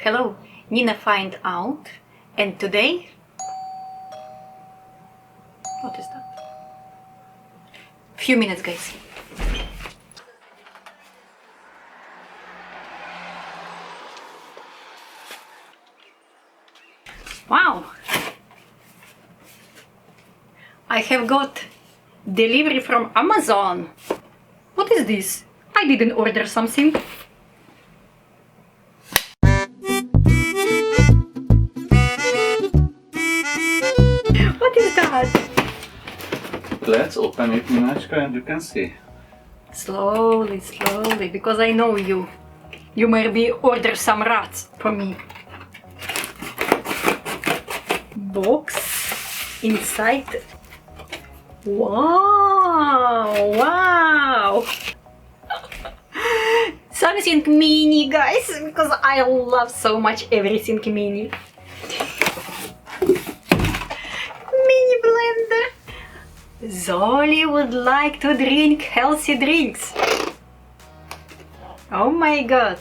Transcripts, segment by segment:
Hello, Nina Find Out, and today... What is that? Few minutes, guys. Wow! I have got delivery from Amazon. What is this? I didn't order something. What is that? Let's open it, Ninachka, and you can see. Slowly, slowly, because I know you. You maybe order some rats for me. Box inside. Wow! Wow! Something mini, guys, because I love so much everything mini. Mini blender. Zoli would like to drink healthy drinks. Oh my god.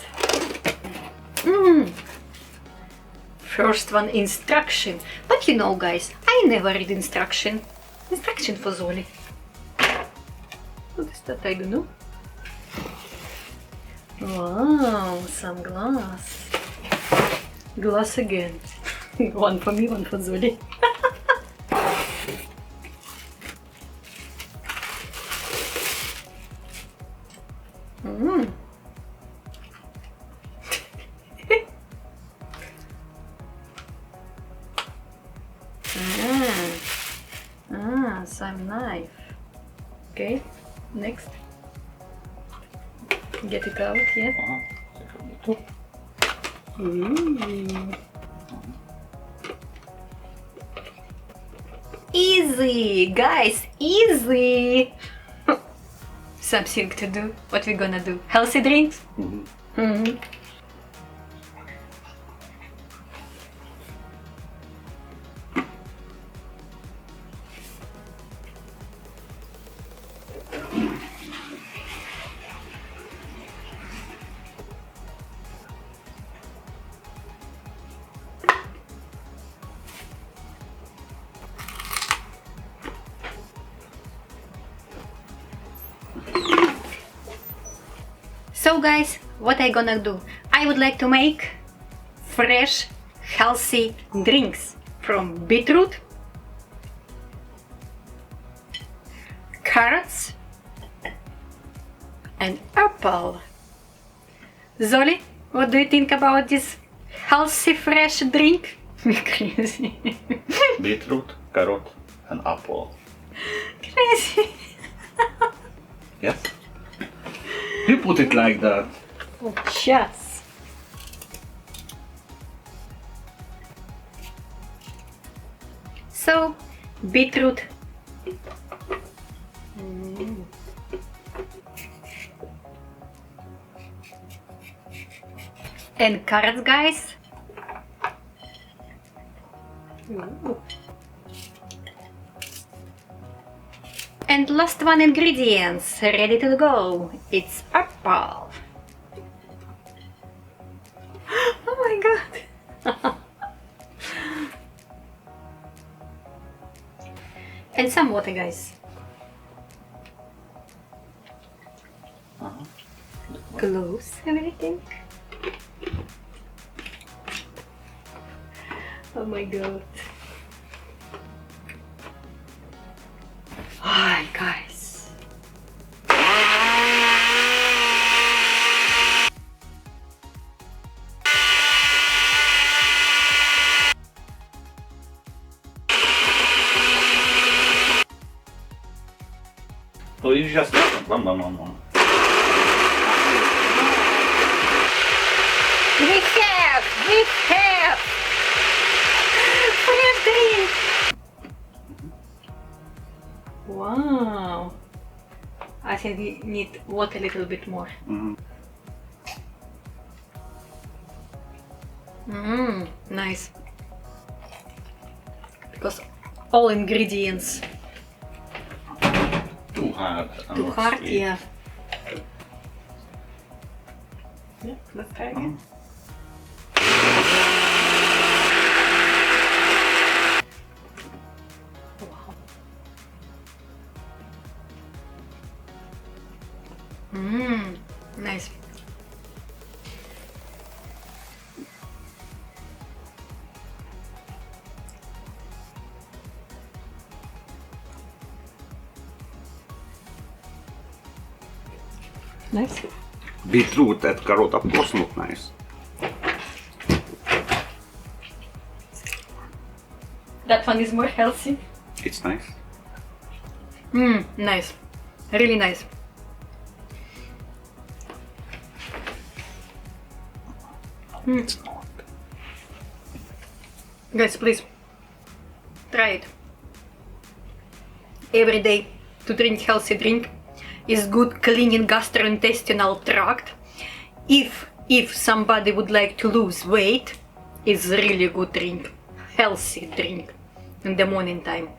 First one, instruction. But you know, guys, I never read instruction. Instruction for Zoli. What is that? I don't know. Wow, some glass. Glass again. One for me, one for Zoli. Some knife. Okay, next. Get it out, yeah? Easy, guys, easy. Something to do. What we gonna do? Healthy drinks? So guys, what I gonna do? I would like to make fresh, healthy drinks from beetroot, carrots, and apple. Zoli, what do you think about this healthy, fresh drink? Crazy. Beetroot, carrot, and apple. Crazy. Yes? You put it like that. Yes. So, beetroot. And carrots, guys. And last one ingredients, ready to go. It's apple. Oh my god. And some water, guys. Close everything. Oh my god. Hi guys. So you just bam, bam, bam, bam. We have fresh drink. Wow. I think we need water a little bit more. Nice. Because all ingredients. Too hard. Too hard, yeah. Yeah, let's try again. Nice. Beetroot, karoot of course look nice. That one is more healthy. It's nice. Nice. Really nice. It's not. Guys, please try it. Every day to drink healthy drink is good cleaning gastrointestinal tract. If somebody would like to lose weight, it's really good drink. Healthy drink in the morning time.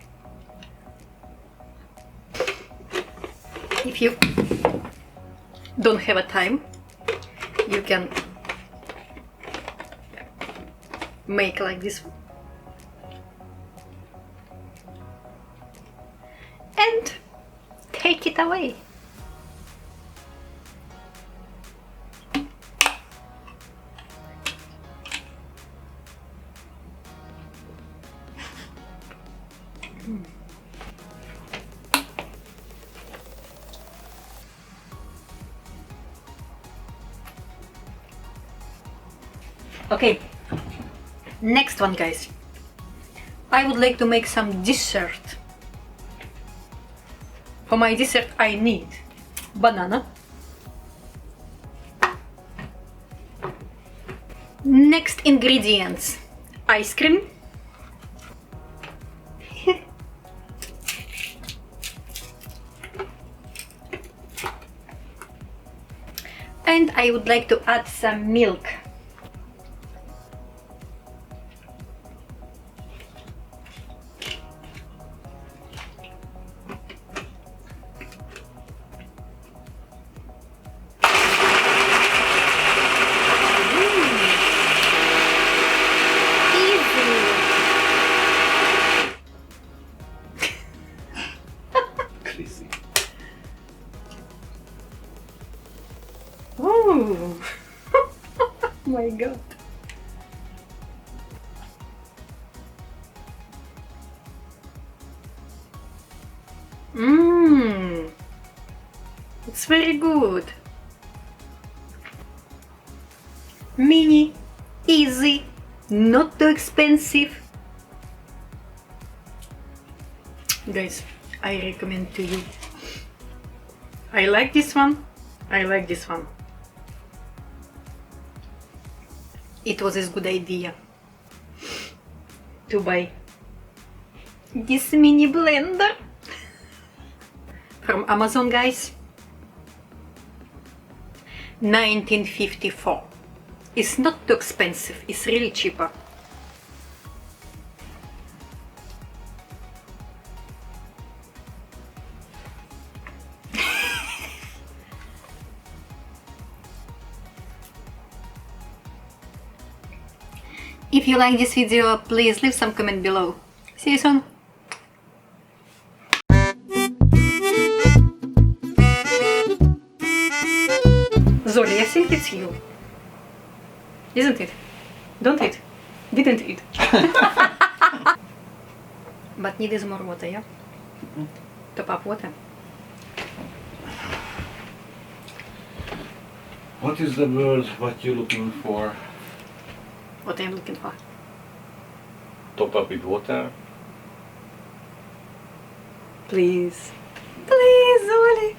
If you don't have a time, you can make like this and take it away. Okay, next one, guys. I would like to make some dessert. For my dessert I need banana. Next ingredients: ice cream, and I would like to add some milk. Crazy. Oh my god. It's very good. Mini, easy, not too expensive. Guys, I recommend to you. I like this one. I like this one. It was a good idea to buy this mini blender from Amazon, guys. 1954. It's not too expensive, it's really cheaper. If you like this video, please leave some comment below. See you soon! Zoli, I think it's you. Isn't it? Don't eat. Didn't eat. But need is more water, yeah? Top up water. What is the word what you're looking for? What I'm looking for. Top up with water? Please. Please, Zoli.